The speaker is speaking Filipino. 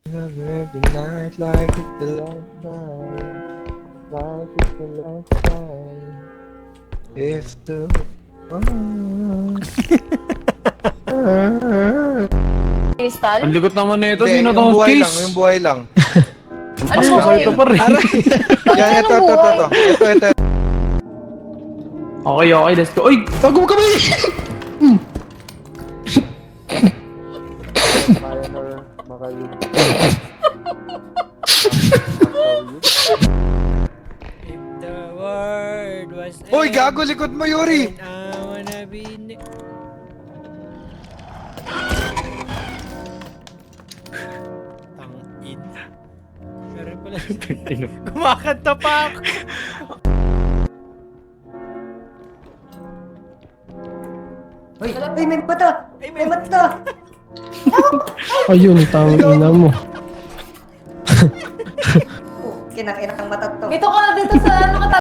Every night like it's the last time. Like it's the last time. If the Crystal? Ang ligot naman na ito. Hindi, Sino yung tong buhay lang, cheese? yung buhay lang. Ano Pasok buhay? ito pa rin. Yan, ito. Ito. Okay, okay. Let's go. Uy! Tago ka ba? Minor, makayun. If the world was Uy, gago, likod mo, Yuri! and I wanna be Tangin. Meron pala. Kumakanta pa ako. Uy, may bato! May bato! Ayun, tangina mo. Kinakainak ang bato to. Dito ka, dito sa ano ka